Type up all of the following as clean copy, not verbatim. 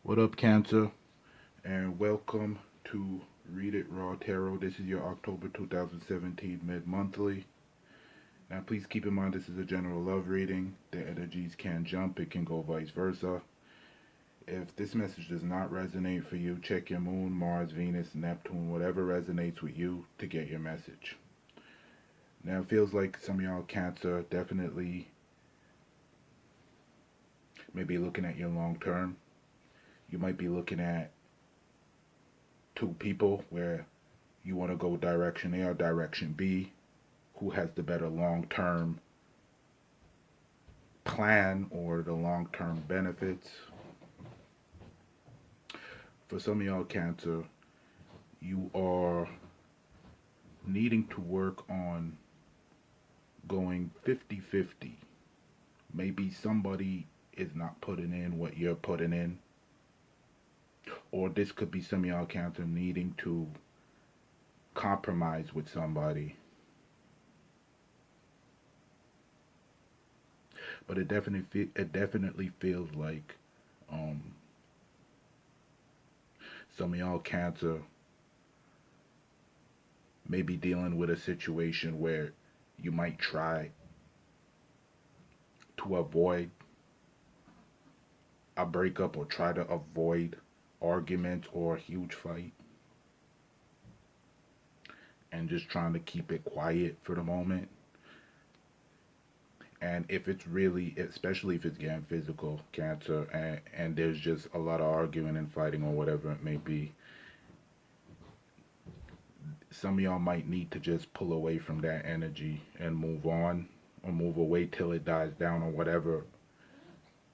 What up, Cancer? And welcome to Read It Raw Tarot. This is your October 2017 mid monthly. Now, please keep in mind this is a general love reading. The energies can jump, it can go vice versa. If this message does not resonate for you, check your moon, Mars, Venus, Neptune, whatever resonates with you to get your message. Now, it feels like some of y'all Cancer definitely may be looking at your long term. You might be looking at two people where you want to go direction A or direction B, who has the better long term plan or the long term benefits. For some of y'all Cancer, you are needing to work on going 50-50. Maybe somebody is not putting in what you're putting in. Or this could be some of y'all Cancer needing to compromise with somebody. But it definitely feels like some of y'all Cancer may be dealing with a situation where you might try to avoid a breakup or try to avoid arguments or a huge fight and just trying to keep it quiet for the moment. And if it's really, especially if it's getting physical, Cancer, and there's just a lot of arguing and fighting or whatever it may be, some of y'all might need to just pull away from that energy and move on or move away till it dies down or whatever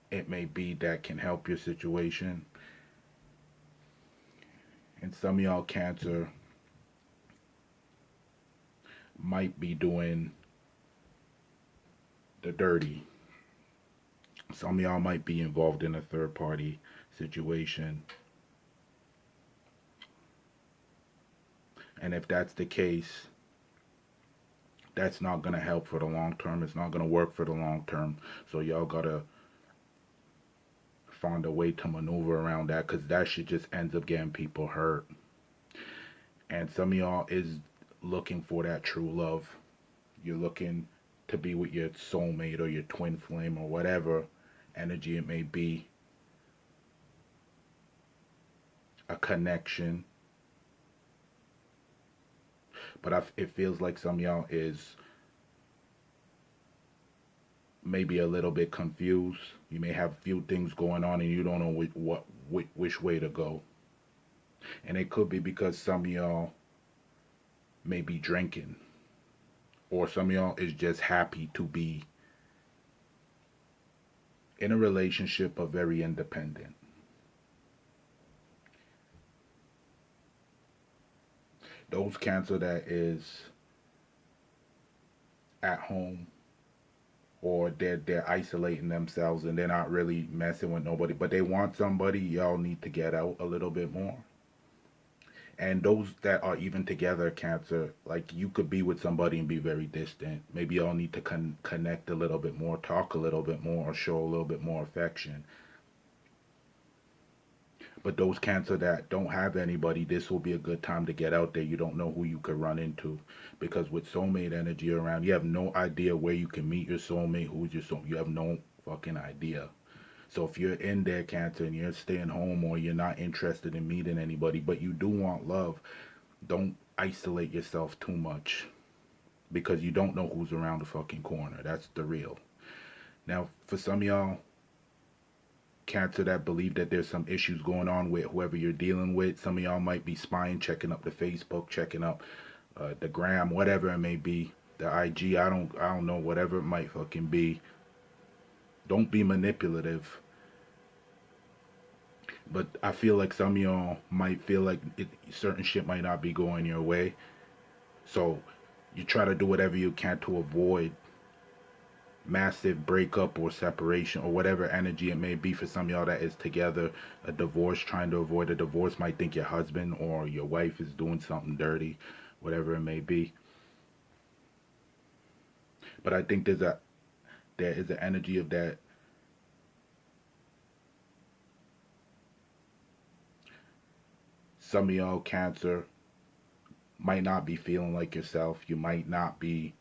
it may be that can help your situation. And some of y'all Cancer might be doing the dirty. Some of y'all might be involved in a third party situation. And if that's the case, that's not going to help for the long term. It's not going to work for the long term. So y'all got to find a way to maneuver around that, because that shit just ends up getting people hurt. And some of y'all is looking for that true love. You're looking to be with your soulmate or your twin flame or whatever energy it may be. A connection. But it feels like some of y'all is maybe a little bit confused. You may have a few things going on and you don't know which way to go. And it could be because some of y'all may be drinking, or some of y'all is just happy to be in a relationship but very independent. Those Cancer that is at home, or they're isolating themselves and they're not really messing with nobody, but they want somebody, y'all need to get out a little bit more. And those that are even together, Cancer, like you could be with somebody and be very distant. Maybe y'all need to connect a little bit more, talk a little bit more, or show a little bit more affection. But those Cancer that don't have anybody, this will be a good time to get out there. You don't know who you could run into, because with soulmate energy around, you have no idea where you can meet your soulmate, who's your soulmate. You have no fucking idea. So if you're in there, Cancer, and you're staying home or you're not interested in meeting anybody, but you do want love, don't isolate yourself too much, because you don't know who's around the fucking corner. That's the real. Now, for some of y'all Cancer that believe that there's some issues going on with whoever you're dealing with, some of y'all might be spying, checking up the Facebook, checking up the gram, whatever it may be, the IG. I don't know, whatever it might fucking be. Don't be manipulative. But I feel like some of y'all might feel like certain shit might not be going your way. So you try to do whatever you can to avoid massive breakup or separation or whatever energy it may be. For some of y'all that is together, a divorce, trying to avoid a divorce, might think your husband or your wife is doing something dirty, whatever it may be. But I think there is an energy of that Some of y'all Cancer might not be feeling like yourself. You might not be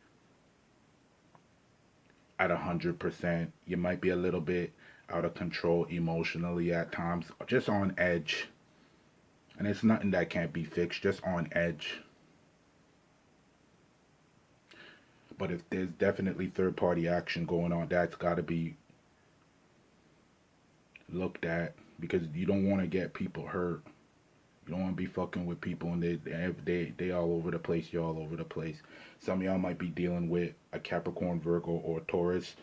at 100%. You might be a little bit out of control emotionally at times, just on edge. And it's nothing that can't be fixed, just on edge. But if there's definitely third party action going on, that's got to be looked at, because you don't want to get people hurt. You don't want to be fucking with people and they all over the place, you're all over the place. Some of y'all might be dealing with a Capricorn, Virgo, or Taurus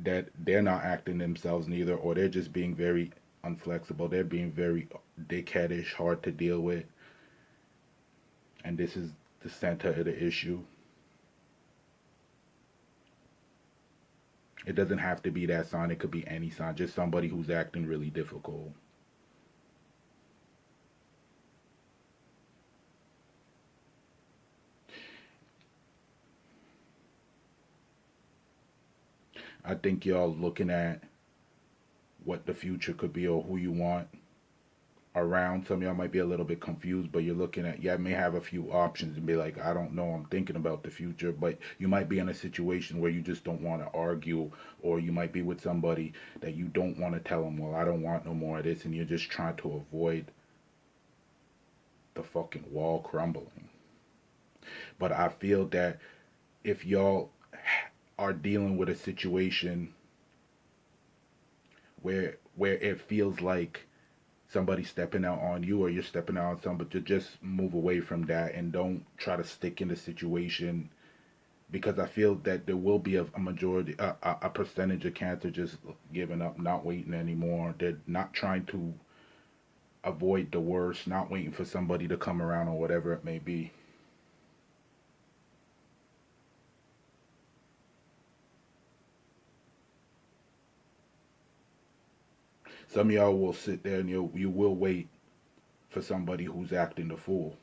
that they're not acting themselves neither, or they're just being very unflexible. They're being very dickheadish, hard to deal with. And this is the center of the issue. It doesn't have to be that sign. It could be any sign. Just somebody who's acting really difficult. I think y'all looking at what the future could be or who you want around. Some of y'all might be a little bit confused, but you're looking at, yeah, may have a few options and be like, I don't know, I'm thinking about the future. But you might be in a situation where you just don't want to argue, or you might be with somebody that you don't want to tell them, well, I don't want no more of this, and you're just trying to avoid the fucking wall crumbling. But I feel that if y'all are dealing with a situation where it feels like somebody stepping out on you or you're stepping out on somebody, to just move away from that and don't try to stick in the situation, because I feel that there will be a majority, a percentage of Cancer just giving up, not waiting anymore. They're not trying to avoid the worst, not waiting for somebody to come around or whatever it may be. Some of y'all will sit there and you will wait for somebody who's acting the fool.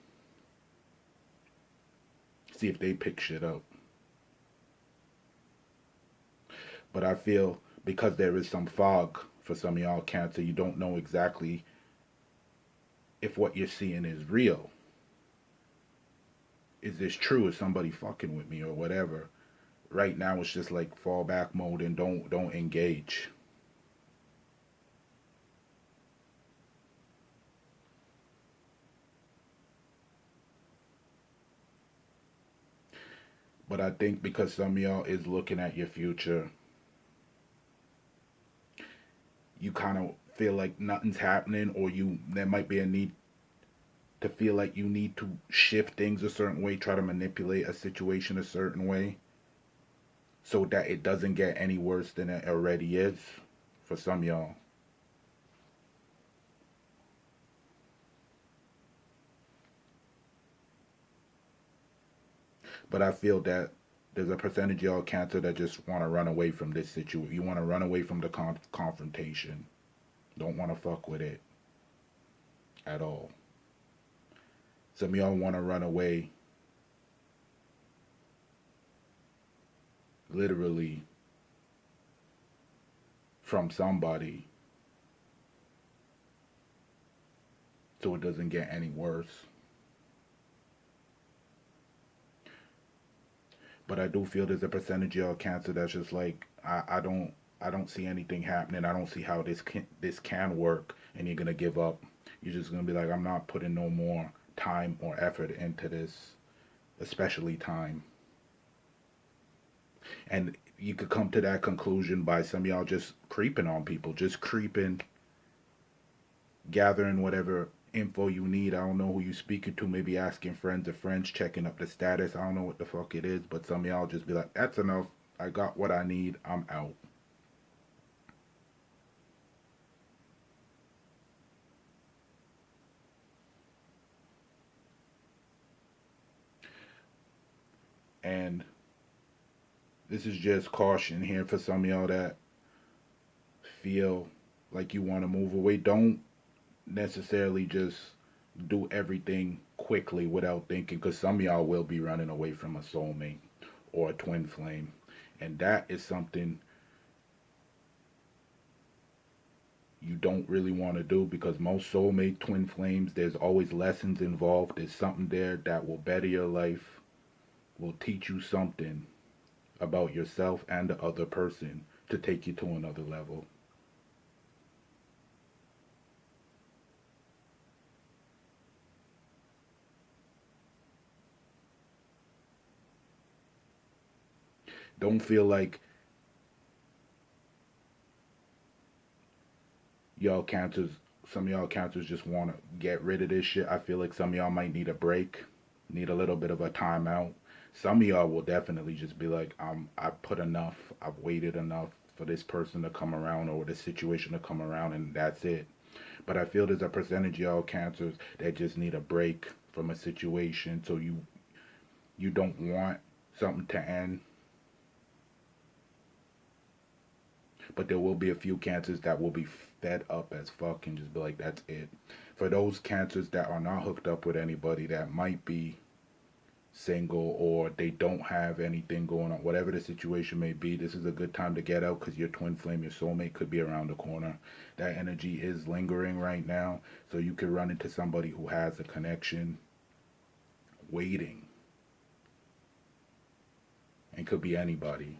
See if they pick shit up. But I feel because there is some fog for some of y'all Cancer, you don't know exactly if what you're seeing is real. Is this true? Is somebody fucking with me or whatever? Right now it's just like fall back mode and don't engage. But I think because some of y'all is looking at your future, you kind of feel like nothing's happening, or there might be a need to feel like you need to shift things a certain way, try to manipulate a situation a certain way so that it doesn't get any worse than it already is for some of y'all. But I feel that there's a percentage of y'all Cancer that just want to run away from this situation. You want to run away from the confrontation. Don't want to fuck with it at all. Some of y'all want to run away literally from somebody so it doesn't get any worse. But I do feel there's a percentage of y'all Cancer that's just like, I don't see anything happening. I don't see how this can work, and you're gonna give up. You're just gonna be like, I'm not putting no more time or effort into this, especially time. And you could come to that conclusion by some of y'all just creeping on people, just creeping, gathering whatever info you need. I don't know who you speaking to, maybe asking friends of friends, checking up the status. I don't know what the fuck it is, but some of y'all just be like, that's enough. I got what I need. I'm out. And this is just caution here for some of y'all that feel like you want to move away. Don't necessarily just do everything quickly without thinking, because some of y'all will be running away from a soulmate or a twin flame. And that is something you don't really want to do, because most soulmate twin flames, there's always lessons involved. There's something there that will better your life, will teach you something about yourself and the other person to take you to another level. Don't feel like y'all cancers, some of y'all cancers just want to get rid of this shit. I feel like some of y'all might need a break, need a little bit of a timeout. Some of y'all will definitely just be like, I put enough, I've waited enough for this person to come around or this situation to come around, and that's it. But I feel there's a percentage of y'all cancers that just need a break from a situation, so you don't want something to end. But there will be a few cancers that will be fed up as fuck and just be like, that's it. For those cancers that are not hooked up with anybody, that might be single or they don't have anything going on, whatever the situation may be, this is a good time to get out, because your twin flame, your soulmate, could be around the corner. That energy is lingering right now, so you could run into somebody who has a connection waiting, and could be anybody.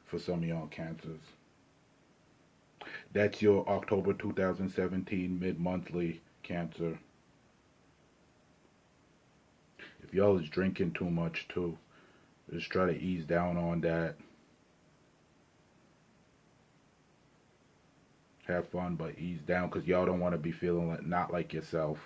For some of y'all cancers, that's your October 2017 mid-monthly cancer. If y'all is drinking too much too, just try to ease down on that. Have fun, but ease down, because y'all don't want to be feeling like not like yourself.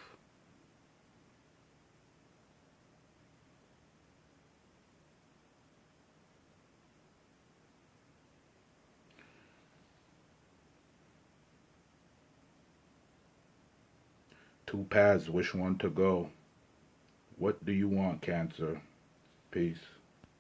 Two paths, which one to go? What do you want, Cancer? Peace.